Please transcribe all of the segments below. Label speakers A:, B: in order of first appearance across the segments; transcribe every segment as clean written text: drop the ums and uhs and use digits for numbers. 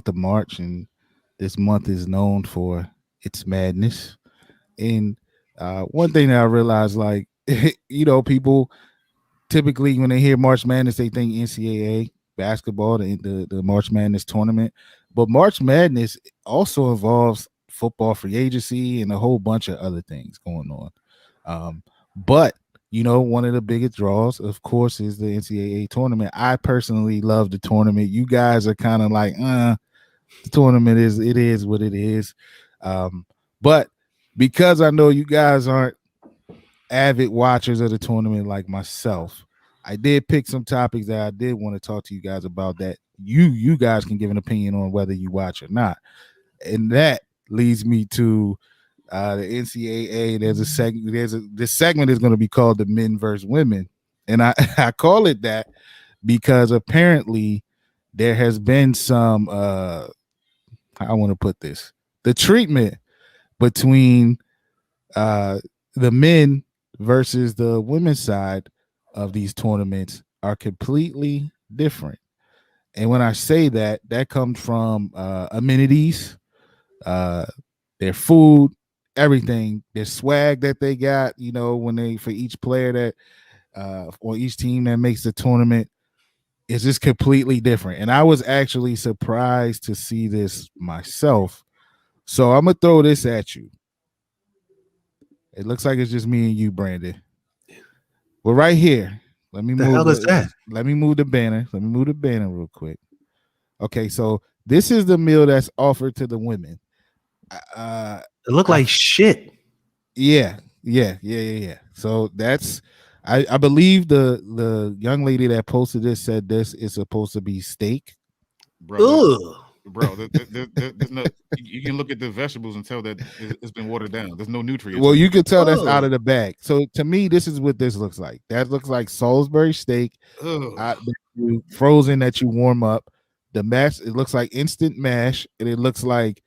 A: of March, and this month is known for its madness. And one thing that I realized, like, people typically when they hear March Madness, they think NCAA basketball, the March Madness tournament. But March Madness also involves football free agency and a whole bunch of other things going on. But one of the biggest draws, of course, is the NCAA tournament. I personally love the tournament. You guys are kind of like, the tournament is what it is. But because I know you guys aren't avid watchers of the tournament like myself, I did pick some topics that I did want to talk to you guys about that you guys can give an opinion on whether you watch or not. And that leads me to the NCAA. There's a segment. This segment is going to be called the men versus women, and I I call it that because apparently there has been some how I want to put this, the treatment between uh the men versus the women's side of these tournaments are completely different. And when I say that, that comes from amenities, uh, their food, everything, their swag that they got, when they for each player that or each team that makes the tournament is just completely different. And I was actually surprised to see this myself. So I'm gonna throw this at you. It looks like it's just me and you, Brandon. Well, right here, let me
B: The
A: move
B: hell is
A: the
B: that?
A: let me move the banner. Let me move the banner real quick. Okay, so this is the meal that's offered to the women. Uh,
B: It looked
A: I
B: like shit.
A: yeah. So that's I believe the young lady that posted this said this is supposed to be steak.
C: bro.
B: Ugh.
C: There's no. You can look at the vegetables and tell that it's been watered down. There's no nutrients
A: Well,
C: in
A: you
C: it.
A: can tell that's out
B: Ugh.
A: of the bag. So to me, this is what this looks like. That looks like Salisbury steak,
C: Ugh.
A: frozen that you warm up. The mash, it looks like instant mash, and it looks like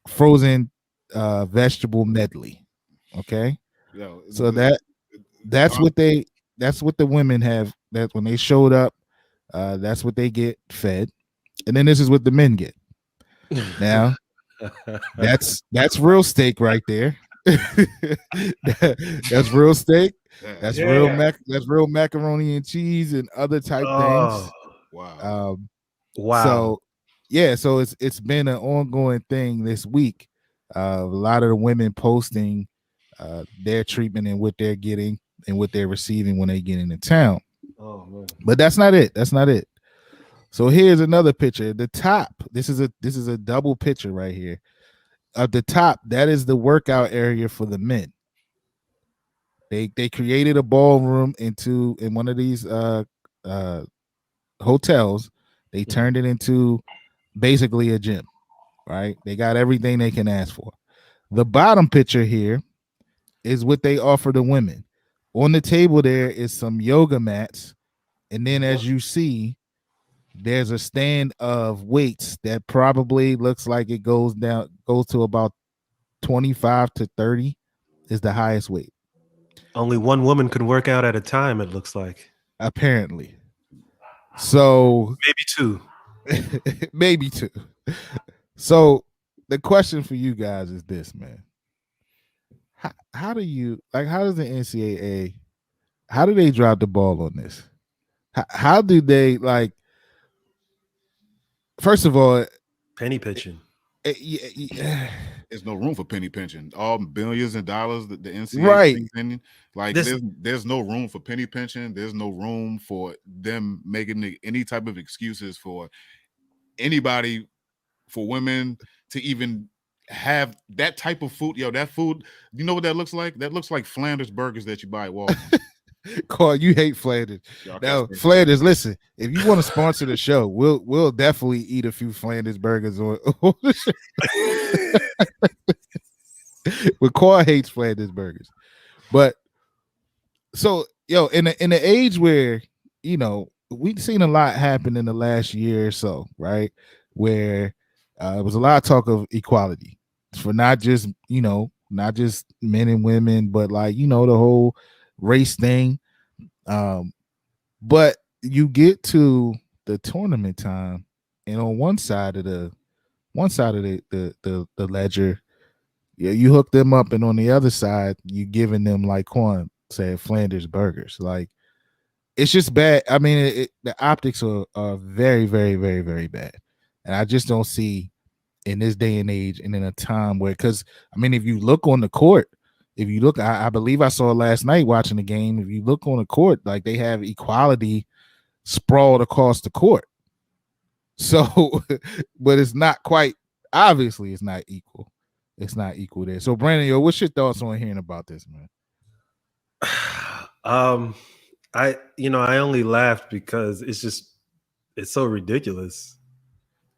A: frozen vegetable medley. Okay,
C: Yo,
A: so that's
C: um,
A: what that's what the women have. That when they showed up, that's what they get fed, and then this is what the men get. Now that's real steak right there. That's real steak.
C: that,
A: That's
B: Yeah.
A: real macaroni and cheese and other type
B: Oh,
A: things.
C: wow.
A: Um,
B: wow.
A: so yeah, so it's been an ongoing thing this week. A lot of the women posting their treatment and what they're getting and what they're receiving when they get into town.
B: Oh man.
A: But that's not it. That's not it. So here's another picture. At the top, this is a double picture right here. At the top, that is the workout area for the men. They created a ballroom in one of these uh hotels. They turned it into basically a gym, right? They got everything they can ask for. The bottom picture here is what they offer the women. On the table there is some yoga mats, and then as you see, there's a stand of weights that probably looks like it goes to about 25 to 30 is the highest weight,
B: Only one woman can work out at a time, it looks like.
A: apparently. So
B: Maybe two.
A: maybe two. So the question for you guys is this, man. How do you like how does the NCAA how do they drop the ball on this? How do they like first of all,
B: Penny pitching.
A: yeah,
C: There's no room for penny pinching. All billions of dollars that the NCAA
A: right.
C: brings in, like
B: This
C: there's no room for penny pinching. There's no room for them making any type of excuses for anybody, for women to even have that type of food. Yo, that food, you know what that looks like? That looks like Flanders burgers that you buy at Walmart.
A: Carl, you hate Flanders.
C: Y'all catch
A: Now,
C: me.
A: Flanders, listen, if you want to sponsor the show, we'll definitely eat a few Flanders burgers on the show. But Carl hates Flanders burgers. But so in the age where we've seen a lot happen in the last year or so, right? Where it was a lot of talk of equality for not just men and women, but like the whole race thing. Um, but you get to the tournament time, and on one side of the ledger, yeah, you hook them up, and on the other side, you giving them, like Quan said, Flanders burgers. Like, it's just bad. I mean, the optics are very, very, very, very bad, and I just don't see in this day and age, and in a time where, because I mean, if you look on the court, if you look, I believe I saw last night watching the game. If you look on the court, like, they have equality sprawled across the court. So, but it's not quite. Obviously, it's not equal. It's not equal there. So, Brandon, yo, what's your thoughts on hearing about this, man?
B: I only laughed because it's so ridiculous.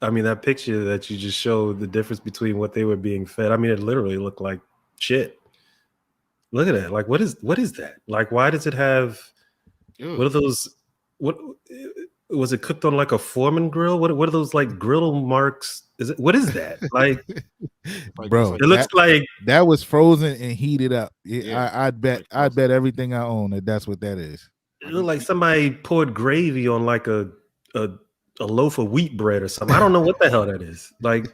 B: I mean, that picture that you just showed, the difference between what they were being fed. I mean, it literally looked like shit. Look at that. Like, what is that? Like, why does it have?
C: Ew.
B: What are those? What was it cooked on, like a Foreman grill? What are those, like, griddle marks? What is that? Like,
A: Bro,
B: it looks like
A: that was frozen and heated up.
C: Yeah,
A: I'd bet everything I own that's what that is.
B: it looked like somebody poured gravy on, like, a loaf of wheat bread or something. I don't know what the hell that is. Like,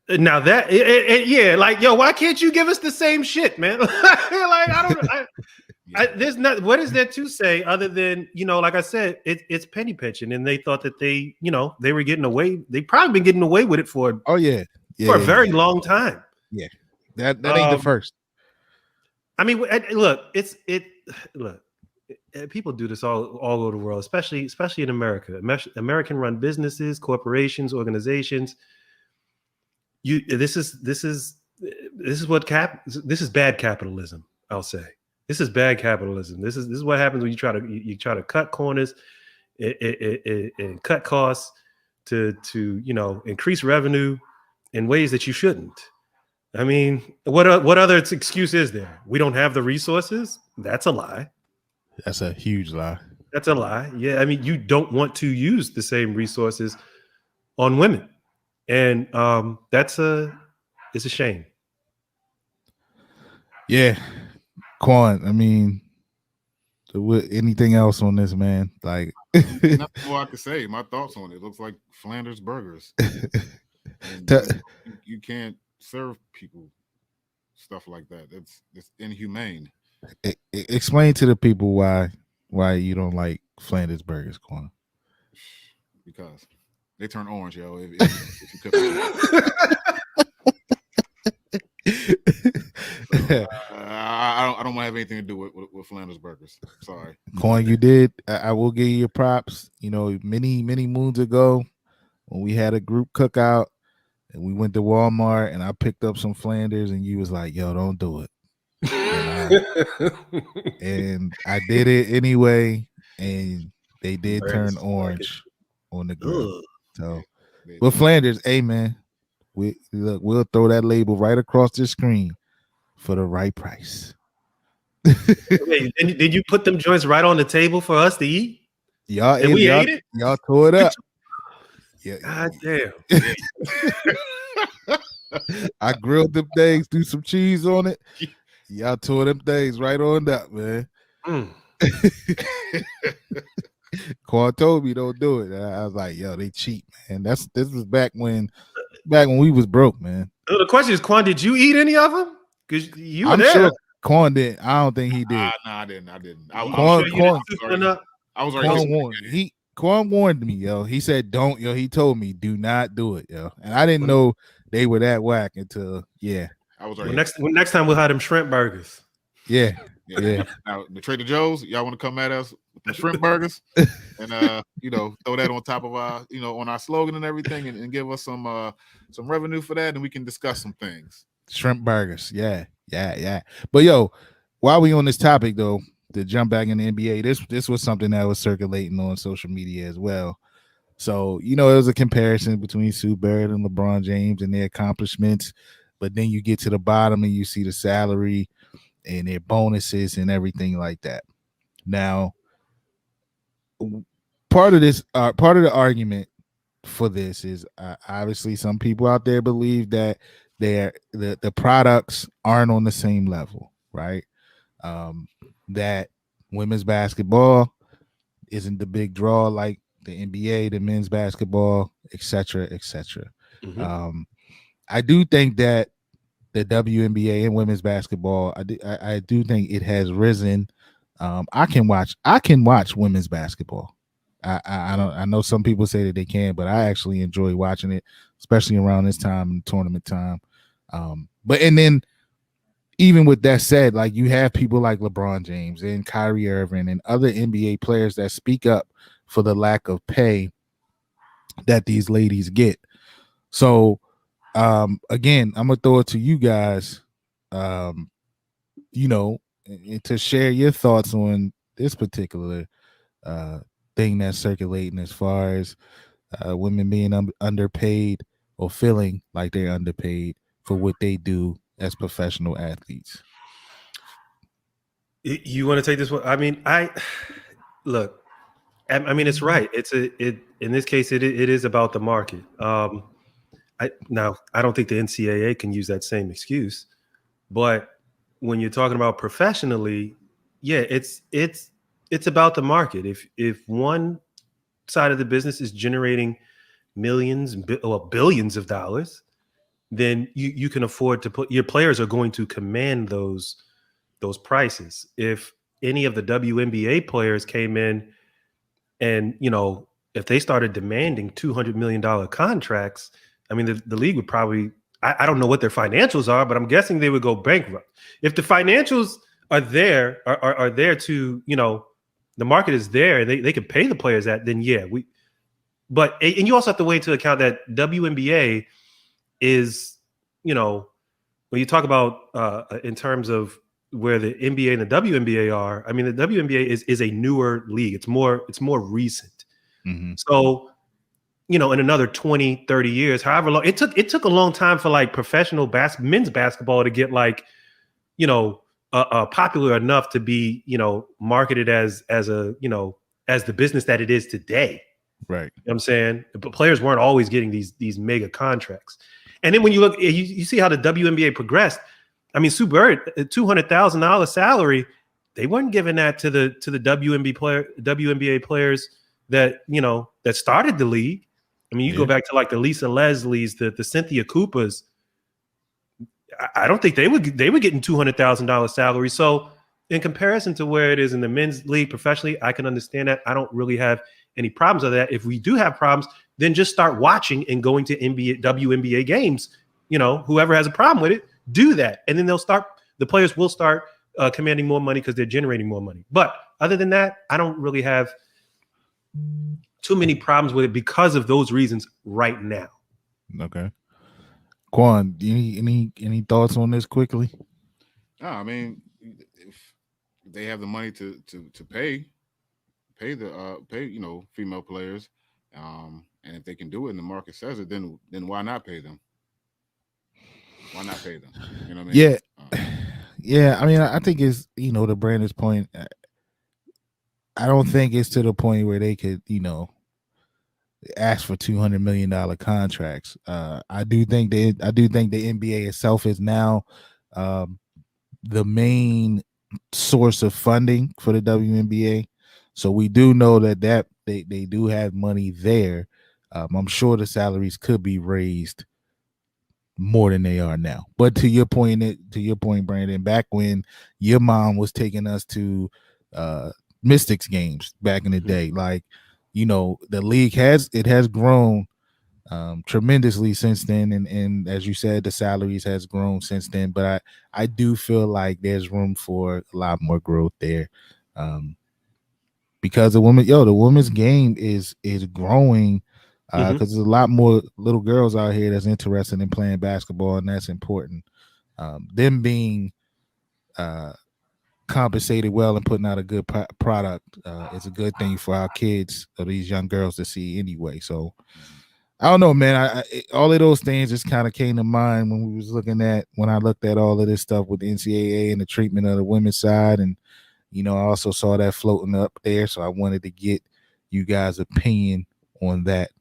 B: now that yeah, like, yo, why can't you give us the same shit, man? Like, I don't know. There's not. What is there to say other than, like I said, it's penny pinching, and they thought that they were getting away. They probably been getting away with it for
A: for
B: a very long time.
A: Yeah, that ain't the first.
B: I mean, look, look. People do this all over the world, especially in America. American-run businesses, corporations, organizations. This is bad capitalism. I'll say this is bad capitalism. This is what happens when you try to cut corners and cut costs to increase revenue in ways that you shouldn't. I mean, what other excuse is there? We don't have the resources. That's a lie.
A: That's a huge lie.
B: That's a lie. Yeah, I mean, you don't want to use the same resources on women, and it's a shame.
A: Yeah, Quan. I mean, anything else on this, man? Like,
C: nothing more I can say. My thoughts on it. Looks like Flanders burgers. You can't serve people stuff like that. It's inhumane.
A: Explain to the people why you don't like Flanders burgers, Quan.
C: Because they turn orange, yo. If you cook I don't want to have anything to do with Flanders burgers. Sorry,
A: Quan. You did. I will give you your props. Many moons ago, when we had a group cookout and we went to Walmart and I picked up some Flanders and you was like, "Yo, don't do it." And I did it anyway, and they did turn orange on the grill. So, but Flanders, hey man, we'll throw that label right across the screen for the right price.
B: Wait, did you put them joints right on the table for us to eat?
A: Y'all
B: ate it?
A: Y'all tore it up. Yeah.
B: God damn.
A: I grilled them things, threw some cheese on it. Y'all tore them things right on up, man. Quan told me don't do it. I was like, yo, they cheap, man. This was back when we was broke, man.
B: So the question is, Quan, did you eat any of them? Because you were there.
A: Sure Quan did. I don't think he did.
C: No, I didn't.
A: I was already. Quan warned me, yo. He said, "Don't, yo." He told me, "Do not do it, yo." And I didn't know they were that whack until,
C: I was
B: already. Next time we'll have them shrimp burgers.
A: Yeah.
C: Now the Trader Joe's, y'all want to come at us with the shrimp burgers, and throw that on top of our, on our slogan and everything, and give us some revenue for that, and we can discuss some things.
A: Shrimp burgers, yeah. But yo, while we on this topic though, to jump back in the NBA, this was something that was circulating on social media as well. So it was a comparison between Sue Bird and LeBron James and their accomplishments, but then you get to the bottom and you see the salary and their bonuses and everything like that. Now, part of the argument for this is obviously some people out there believe that the products aren't on the same level, right? That women's basketball isn't the big draw like the NBA, the men's basketball, etc., etc.
B: Mhm.
A: I do think that the WNBA and women's basketball, I do think it has risen. I can watch women's basketball. I don't I know some people say that they can, but I actually enjoy watching it, especially around this time, tournament time. But and then even with that said, like you have people like LeBron James and Kyrie Irving and other NBA players that speak up for the lack of pay that these ladies get. So again, I'm gonna throw it to you guys. Um, you know, to share your thoughts on this particular uh, thing that's circulating as far as women being underpaid or feeling like they're underpaid for what they do as professional athletes.
B: You want to take this one? I mean, I look. I mean, it's right. It in this case, it is about the market. I don't think the NCAA can use that same excuse, but when you're talking about professionally, yeah, it's about the market. If one side of the business is generating millions, well, billions of dollars, then you can afford to put your players are going to command those prices. If any of the WNBA players came in and if they started demanding $200 million contracts, I mean the league would probably I don't know what their financials are, but I'm guessing they would go bankrupt. If the financials are there are there to the market is there, they can pay the players that, then yeah, and you also have to weigh into account that WNBA is, when you talk about in terms of where the NBA and the WNBA are, I mean, the WNBA is a newer league. It's more recent.
A: Mm-hmm.
B: So, in another 20, 30 years, however long it took a long time for like professional men's basketball to get like, popular enough to be, marketed as a, as the business that it is today.
A: Right.
B: You know what I'm saying? But players weren't always getting these mega contracts. And then when you look, you see how the WNBA progressed. I mean, Sue Bird, $200,000 salary, they weren't giving that to the WNBA players that that started the league. I mean, you go back to like the Lisa Leslie's, the Cynthia Coopers. I don't think they were getting $200,000 salary. So in comparison to where it is in the men's league professionally, I can understand that. I don't really have any problems with that. If we do have problems, then just start watching and going to WNBA games. Whoever has a problem with it, do that. And then the players will start commanding more money because they're generating more money. But other than that, I don't really have too many problems with it because of those reasons right now.
A: Okay. Quan, any thoughts on this quickly?
C: No, I mean, if they have the money to pay female players, and if they can do it and the market says it, then why not pay them? Why not pay them? You know what I mean?
A: Yeah. Yeah, I mean, I think it's, to Brandon's point, I don't think it's to the point where they could, ask for $200 million contracts. I do think the NBA itself is now the main source of funding for the WNBA. So we do know that they do have money there. I'm sure the salaries could be raised more than they are now. But to your point, Brandon, back when your mom was taking us to Mystics games back in the day, like, the league has grown tremendously since then, and as you said, the salaries has grown since then. But I do feel like there's room for a lot more growth there, because the women's game is growing. Because there's a lot more little girls out here that's interested in playing basketball, and that's important. Them being compensated well and putting out a good product is a good thing for our kids or these young girls to see anyway. So I don't know, man. All of those things just kind of came to mind when I looked at all of this stuff with the NCAA and the treatment of the women's side, and I also saw that floating up there, so I wanted to get you guys' opinion on that